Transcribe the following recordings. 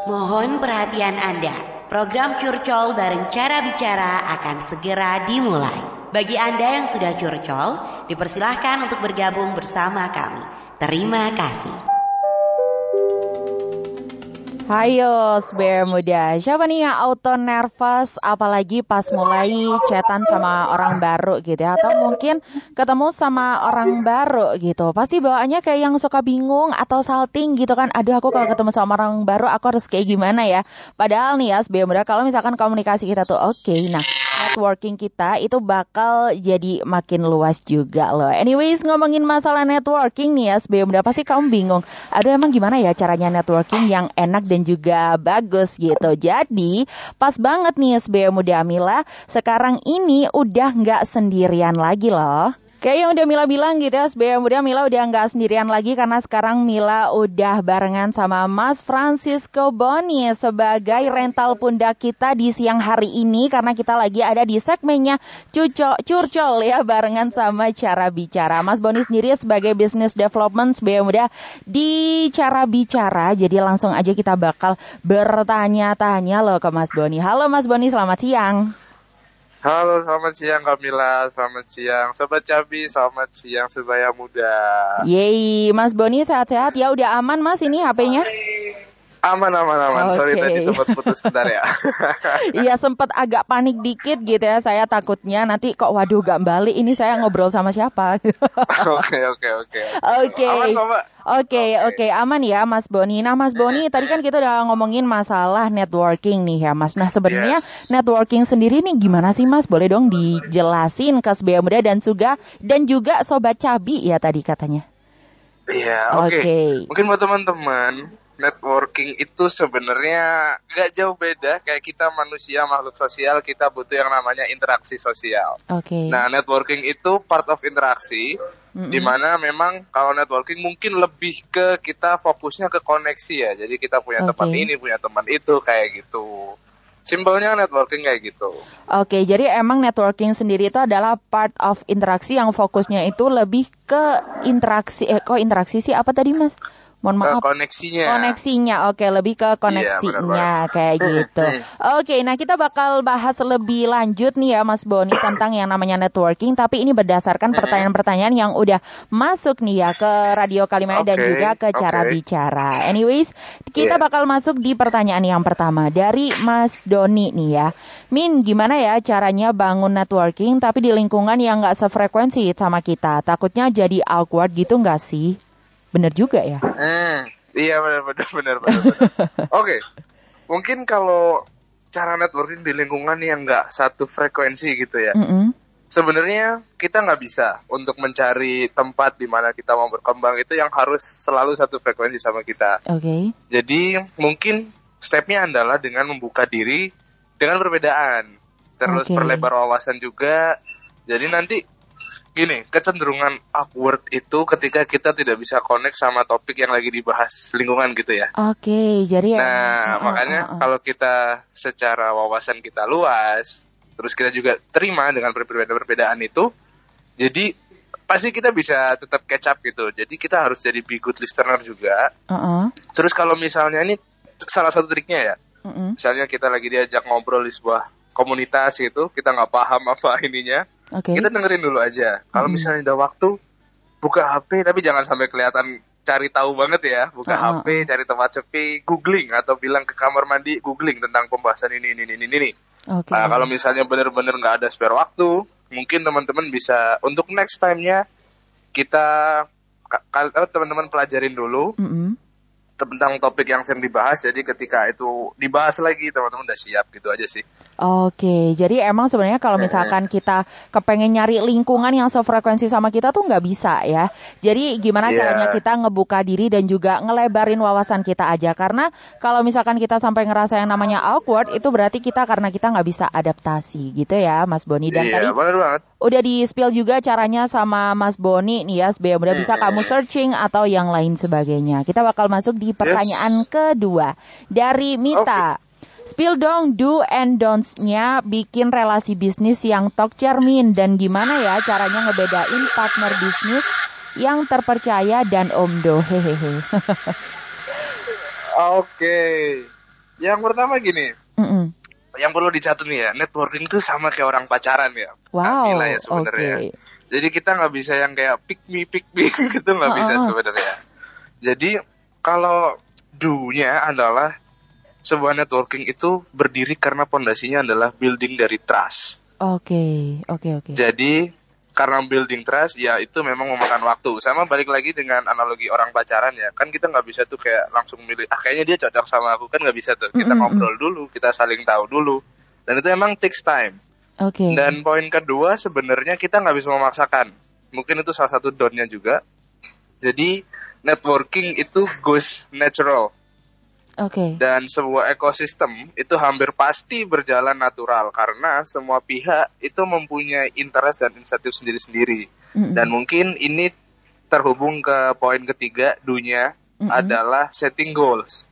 Mohon perhatian Anda. Program Curcol bareng Cara Bicara akan segera dimulai. Bagi Anda yang sudah curcol, dipersilahkan untuk bergabung bersama kami. Terima kasih. Hayo, Sber Muda. Siapa nih yang auto nervous apalagi pas mulai chatan sama orang baru gitu ya? Atau mungkin ketemu sama orang baru gitu. Pasti bawaannya kayak yang suka bingung atau salting gitu kan. Aduh, aku kalau ketemu sama orang baru aku harus kayak gimana ya? Padahal nih ya, Sber Muda, kalau misalkan komunikasi kita tuh oke. Nah, networking kita itu bakal jadi makin luas juga loh. Anyways, ngomongin masalah networking nih ya, Sber Muda, pasti kamu bingung. Aduh, emang gimana ya caranya networking yang enak dan juga bagus gitu. Jadi pas banget nih SBM Muda Mila, sekarang ini udah nggak sendirian lagi loh. Kayak yang udah Mila bilang gitu ya, SBM Muda Mila udah nggak sendirian lagi karena sekarang Mila udah barengan sama Mas Francisco Boni sebagai rental pundak kita di siang hari ini karena kita lagi ada di segmennya Curcol ya barengan sama Cara Bicara. Mas Boni sendiri sebagai Business Development SBM Muda di Cara Bicara, jadi langsung aja kita bakal bertanya-tanya loh ke Mas Boni. Halo Mas Boni, selamat siang. Halo, selamat siang Kamila, selamat siang Sobat Cabi, selamat siang Sebaya Muda. Yeay, Mas Boni sehat-sehat ya, udah aman Mas ini HP-nya? Aman. Okay. Sorry tadi sempat putus sebentar ya. Iya, sempat agak panik dikit gitu ya, saya takutnya nanti kok waduh gak balik, ini saya ngobrol sama siapa. Oke. Aman kok Mbak. Oke, aman ya Mas Boni. Nah Mas Boni, tadi kan kita udah ngomongin masalah networking nih ya Mas. Nah sebenarnya networking sendiri nih gimana sih Mas? Boleh dong dijelasin ke Sebaya Muda dan juga Sobat Cabi ya tadi katanya. Iya, oke. Mungkin buat teman-teman, networking itu sebenarnya gak jauh beda kayak kita manusia makhluk sosial, kita butuh yang namanya interaksi sosial. Nah, networking itu part of interaksi, di mana memang kalau networking mungkin lebih ke kita fokusnya ke koneksi ya. Jadi kita punya teman ini, punya teman itu kayak gitu. Simpelnya networking kayak gitu. Oke, jadi emang networking sendiri itu adalah part of interaksi yang fokusnya itu lebih ke interaksi. Kok interaksi sih apa tadi Mas? Mohon maaf. Koneksinya, oke, lebih ke koneksinya kayak gitu. Oke, nah kita bakal bahas lebih lanjut nih ya Mas Boni tentang yang namanya networking, tapi ini berdasarkan pertanyaan-pertanyaan yang udah masuk nih ya ke Radio Kalimaya dan juga ke Cara Bicara. Anyways, kita bakal masuk di pertanyaan yang pertama dari Mas Doni nih ya. Min, gimana ya caranya bangun networking tapi di lingkungan yang nggak sefrekuensi sama kita? Takutnya jadi awkward gitu nggak sih? Bener juga ya? Iya bener. Oke, mungkin kalau cara networking di lingkungan yang nggak satu frekuensi gitu ya. Sebenarnya kita nggak bisa untuk mencari tempat di mana kita mau berkembang itu yang harus selalu satu frekuensi sama kita. Jadi mungkin stepnya adalah dengan membuka diri dengan perbedaan, terus perlebar wawasan juga. Jadi nanti gini, kecenderungan awkward itu ketika kita tidak bisa connect sama topik yang lagi dibahas lingkungan gitu ya. Jadi makanya kalau kita secara wawasan kita luas, terus kita juga terima dengan perbedaan itu, jadi pasti kita bisa tetap catch up gitu. Jadi kita harus jadi be good listener juga. Terus kalau misalnya ini salah satu triknya ya, misalnya kita lagi diajak ngobrol di sebuah komunitas gitu, kita nggak paham apa ininya. Kita dengerin dulu aja. Kalau misalnya ada waktu, buka HP, tapi jangan sampai kelihatan cari tahu banget ya. Buka HP, cari tempat sepi, googling atau bilang ke kamar mandi, googling tentang pembahasan ini. Nah, kalau misalnya benar-benar nggak ada spare waktu, mungkin teman-teman bisa untuk next time-nya kita teman-teman pelajarin dulu tentang topik yang sering dibahas. Jadi ketika itu dibahas lagi, teman-teman udah siap gitu aja sih. Jadi emang sebenarnya kalau misalkan kita kepengen nyari lingkungan yang sefrekuensi sama kita tuh nggak bisa ya. Jadi gimana caranya kita ngebuka diri dan juga ngelebarin wawasan kita aja. Karena kalau misalkan kita sampai ngerasa yang namanya awkward, itu berarti karena kita nggak bisa adaptasi gitu ya Mas Boni. Dan tadi bener banget. Udah di-spill juga caranya sama Mas Boni nih ya, supaya udah bisa kamu searching atau yang lain sebagainya. Kita bakal masuk di pertanyaan kedua dari Mita. Spill dong do and don'ts-nya bikin relasi bisnis yang tok cermin dan gimana ya caranya ngebedain partner bisnis yang terpercaya dan omdo. Hehehe. Yang pertama gini, yang perlu dicatat nih ya, networking itu sama kayak orang pacaran ya. Wow, ya sebenarnya. Okay. Jadi kita nggak bisa yang kayak pick me gitu, nggak bisa sebenarnya. Jadi kalau do-nya adalah sebuah networking itu berdiri karena pondasinya adalah building dari trust. Oke. Jadi karena building trust ya itu memang memakan waktu. Sama balik lagi dengan analogi orang pacaran ya. Kan kita nggak bisa tuh kayak langsung milih, kayaknya dia cocok sama aku. Kan nggak bisa tuh. Kita ngobrol dulu, kita saling tahu dulu. Dan itu emang takes time. Oke. Dan poin kedua sebenarnya kita nggak bisa memaksakan. Mungkin itu salah satu down-nya juga. Jadi networking itu goes natural. Oke. Dan sebuah ekosistem itu hampir pasti berjalan natural karena semua pihak itu mempunyai interest dan insentif sendiri-sendiri. Dan mungkin ini terhubung ke poin ketiga, dunia adalah setting goals.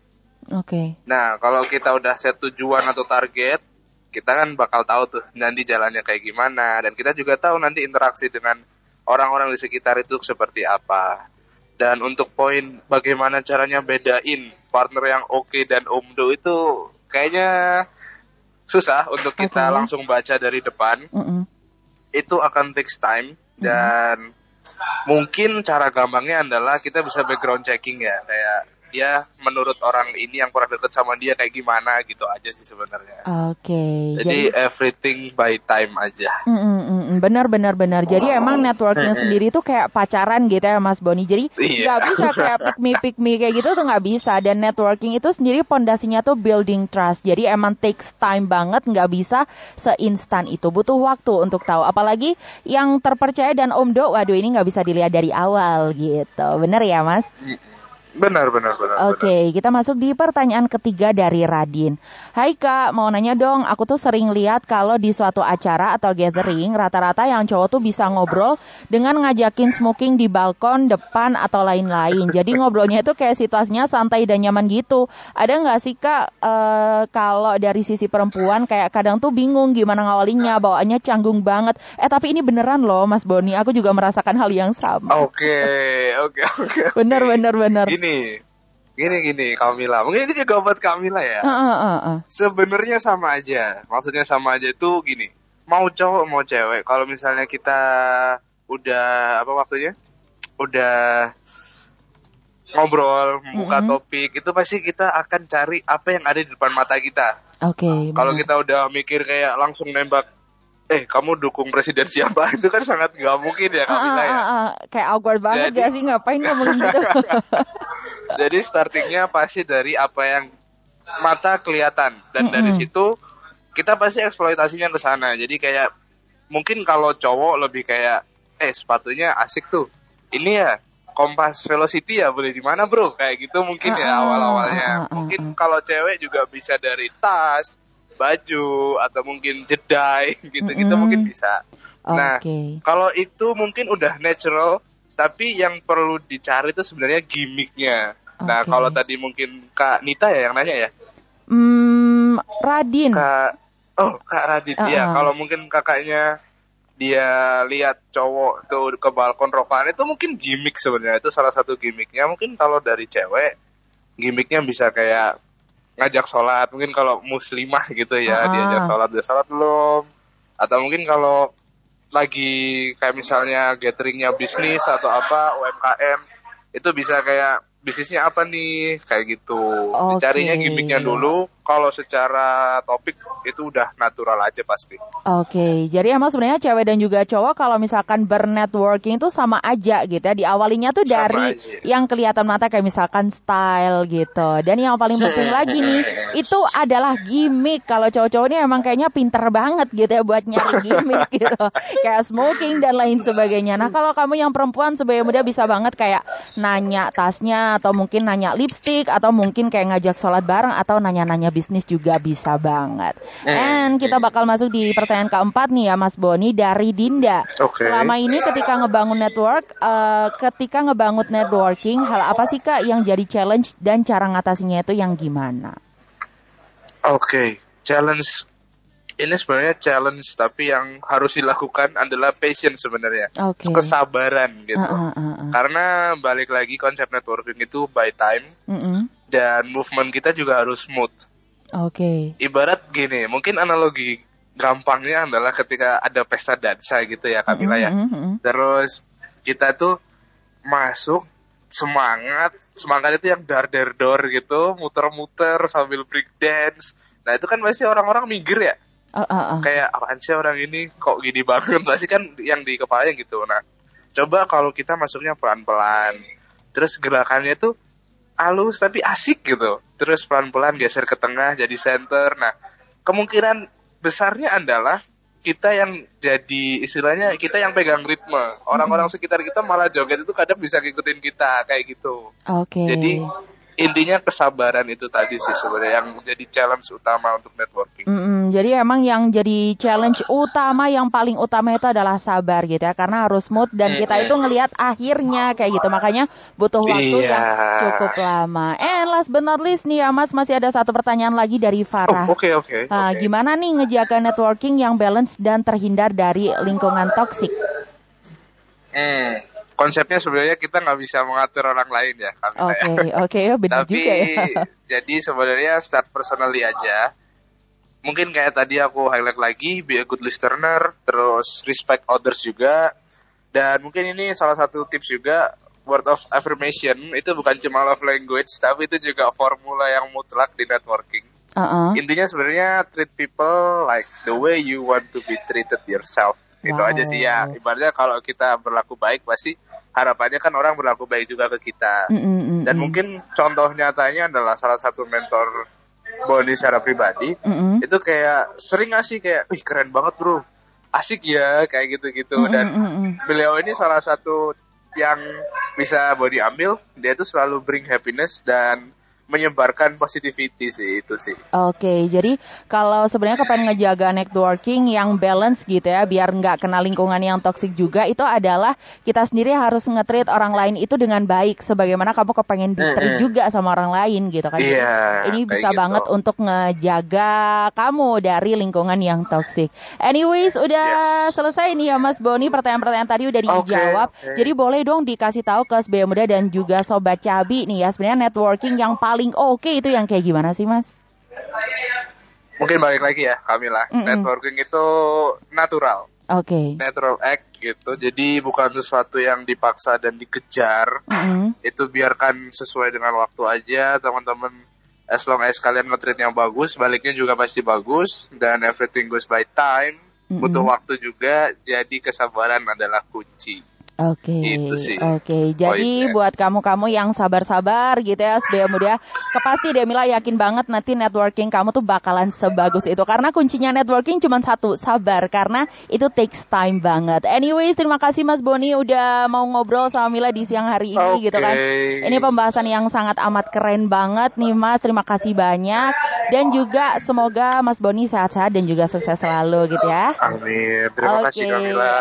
Oke. Nah, kalau kita udah set tujuan atau target, kita kan bakal tahu tuh nanti jalannya kayak gimana. Dan kita juga tahu nanti interaksi dengan orang-orang di sekitar itu seperti apa. Dan untuk poin bagaimana caranya bedain partner yang oke dan omdo itu kayaknya susah untuk kita langsung baca dari depan. Itu akan takes time dan mungkin cara gampangnya adalah kita bisa background checking ya, kayak ya menurut orang ini yang pernah deket sama dia kayak gimana gitu aja sih sebenarnya. Oke. Jadi everything by time aja. Benar. Jadi emang networking sendiri tuh kayak pacaran gitu ya Mas Boni. Jadi nggak bisa kayak pick me kayak gitu tuh nggak bisa. Dan networking itu sendiri pondasinya tuh building trust. Jadi emang takes time banget, nggak bisa seinstan itu. Butuh waktu untuk tahu. Apalagi yang terpercaya dan omdo, waduh ini nggak bisa dilihat dari awal gitu. Bener ya Mas? Benar. Oke, kita masuk di pertanyaan ketiga dari Radin. Hai Kak, mau nanya dong, aku tuh sering lihat kalau di suatu acara atau gathering, rata-rata yang cowok tuh bisa ngobrol dengan ngajakin smoking di balkon, depan, atau lain-lain. Jadi ngobrolnya itu kayak situasinya santai dan nyaman gitu. Ada nggak sih Kak, kalau dari sisi perempuan kayak kadang tuh bingung gimana ngawalinnya, bawaannya canggung banget. Tapi ini beneran loh Mas Boni, aku juga merasakan hal yang sama. Oke. Bener. Gini, Kamila. Mungkin ini juga buat Kamila ya. Sebenarnya sama aja. Maksudnya sama aja itu gini. Mau cowok mau cewek. Kalau misalnya kita udah waktunya? Udah ngobrol, buka topik, itu pasti kita akan cari apa yang ada di depan mata kita. Oke. Kalau kita udah mikir kayak langsung nembak, kamu dukung presiden siapa? Itu kan sangat gak mungkin ya Kamila ya. Kayak awkward banget gak sih ngapain ngomongin gitu. Jadi startingnya pasti dari apa yang mata kelihatan. Dan dari situ kita pasti eksploitasinya ke sana. Jadi kayak mungkin kalau cowok lebih kayak sepatunya asik tuh. Ini ya Kompas Velocity ya, boleh di mana bro? Kayak gitu mungkin ya awal-awalnya. Mungkin kalau cewek juga bisa dari tas, baju, atau mungkin jedai gitu-gitu mungkin bisa. Nah, kalau itu mungkin udah natural, tapi yang perlu dicari itu sebenarnya gimmicknya. Nah, kalau tadi mungkin Kak Nita ya yang nanya ya? Radin. Kak Radin. Ya, kalau mungkin kakaknya dia lihat cowok tuh ke balkon rokokan, itu mungkin gimmick sebenarnya. Itu salah satu gimmicknya. Mungkin kalau dari cewek, gimmicknya bisa kayak ngajak sholat, mungkin kalau muslimah gitu ya, diajak sholat, dia sholat belum, atau mungkin kalau lagi kayak misalnya gatheringnya bisnis atau apa UMKM, itu bisa kayak bisnisnya apa nih, kayak gitu. Dicarinya gimmicknya dulu. Kalau secara topik itu udah natural aja pasti. Jadi emang sebenarnya cewek dan juga cowok kalau misalkan bernetworking itu sama aja gitu ya. Diawalinya tuh dari yang kelihatan mata kayak misalkan style gitu. Dan yang paling penting lagi nih, itu adalah gimmick. Kalau cowok-cowok ini emang kayaknya pinter banget gitu ya buat nyari gimmick gitu. Kayak smoking dan lain sebagainya. Nah kalau kamu yang perempuan sebagai muda bisa banget kayak nanya tasnya, atau mungkin nanya lipstick, atau mungkin kayak ngajak sholat bareng, atau nanya-nanya bisnis juga bisa banget. And kita bakal masuk di pertanyaan keempat nih ya Mas Boni dari Dinda. Selama ini ketika ngebangun networking, hal apa sih Kak yang jadi challenge dan cara ngatasinya itu yang gimana? Challenge ini sebenarnya challenge, tapi yang harus dilakukan adalah patience sebenarnya. Kesabaran gitu. Karena balik lagi konsep networking itu by time, dan movement kita juga harus smooth. Oke. Ibarat gini, mungkin analogi gampangnya adalah ketika ada pesta dansa gitu ya Kamila ya. Terus kita tuh masuk semangat itu yang dar-dar-dor gitu, muter-muter sambil break dance. Nah itu kan pasti orang-orang minggir ya. Kayak apaan sih orang ini kok gini banget, pasti kan yang di kepalanya gitu. Nah coba kalau kita masuknya pelan-pelan, terus gerakannya tuh halus tapi asik gitu, terus pelan-pelan geser ke tengah jadi center. Nah kemungkinan besarnya adalah kita yang jadi istilahnya kita yang pegang ritme, orang-orang sekitar kita malah joget itu kadang bisa ngikutin kita kayak gitu. Jadi intinya kesabaran itu tadi sih sebenarnya yang jadi challenge utama untuk networking. Jadi emang yang jadi challenge utama, yang paling utama itu adalah sabar gitu ya, karena harus mood dan kita itu ngelihat akhirnya kayak gitu, makanya butuh waktu yang cukup lama. And last but not least nih ya Mas, masih ada satu pertanyaan lagi dari Farah. Oke. Gimana nih ngejaga networking yang balance dan terhindar dari lingkungan toksik? Konsepnya sebenarnya kita nggak bisa mengatur orang lain ya, Oke, benar juga ya. Jadi sebenarnya start personally aja. Mungkin kayak tadi aku highlight lagi, be a good listener, terus respect others juga. Dan mungkin ini salah satu tips juga, word of affirmation itu bukan cuma love language, tapi itu juga formula yang mutlak di networking. Intinya sebenarnya treat people like the way you want to be treated yourself. Itu aja sih ya. Ibaratnya kalau kita berlaku baik, pasti harapannya kan orang berlaku baik juga ke kita. Dan mungkin contoh nyatanya adalah salah satu mentor Boni secara pribadi. Itu kayak sering ngasih kayak, wih keren banget bro, asik ya, kayak gitu-gitu. Dan beliau ini salah satu yang bisa Boni ambil, dia tuh selalu bring happiness dan menyebarkan positivity sih, itu sih. Oke, jadi kalau sebenarnya kepengen ngejaga networking yang balance gitu ya, biar nggak kena lingkungan yang toksik juga, itu adalah kita sendiri harus nge-treat orang lain itu dengan baik, sebagaimana kamu kepengen di-treat juga sama orang lain gitu kan. Ini bisa gitu banget untuk ngejaga kamu dari lingkungan yang toksik. Anyways, udah selesai nih ya Mas Boni, pertanyaan-pertanyaan tadi udah dijawab. Jadi boleh dong dikasih tahu ke SBY Muda dan juga Sobat Cabi nih ya, sebenarnya networking yang paling oke itu yang kayak gimana sih Mas? Mungkin balik lagi ya Kamila, networking itu natural. Natural act gitu, jadi bukan sesuatu yang dipaksa dan dikejar. Itu biarkan sesuai dengan waktu aja teman-teman. As long as kalian nge-treat yang bagus, baliknya juga pasti bagus. Dan everything goes by time. Butuh waktu juga, jadi kesabaran adalah kunci. Jadi buat kamu-kamu yang sabar-sabar gitu ya SBY Muda, pasti Demila yakin banget nanti networking kamu tuh bakalan sebagus itu. Karena kuncinya networking cuma satu, sabar, karena itu takes time banget. Anyways, terima kasih Mas Boni udah mau ngobrol sama Mila di siang hari ini gitu kan. Ini pembahasan yang sangat amat keren banget nih Mas, terima kasih banyak. Dan juga semoga Mas Boni sehat-sehat dan juga sukses selalu gitu ya. Amin, terima kasih Kamila.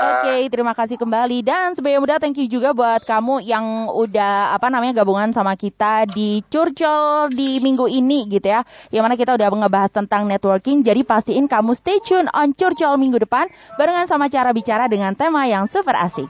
Terima kasih kembali. Dan SBY Muda, thank you juga buat kamu yang udah gabungan sama kita di Curcol di minggu ini gitu ya. Yang mana kita udah ngebahas tentang networking. Jadi pastiin kamu stay tune on Curcol minggu depan barengan sama Cara Bicara dengan tema yang super asik.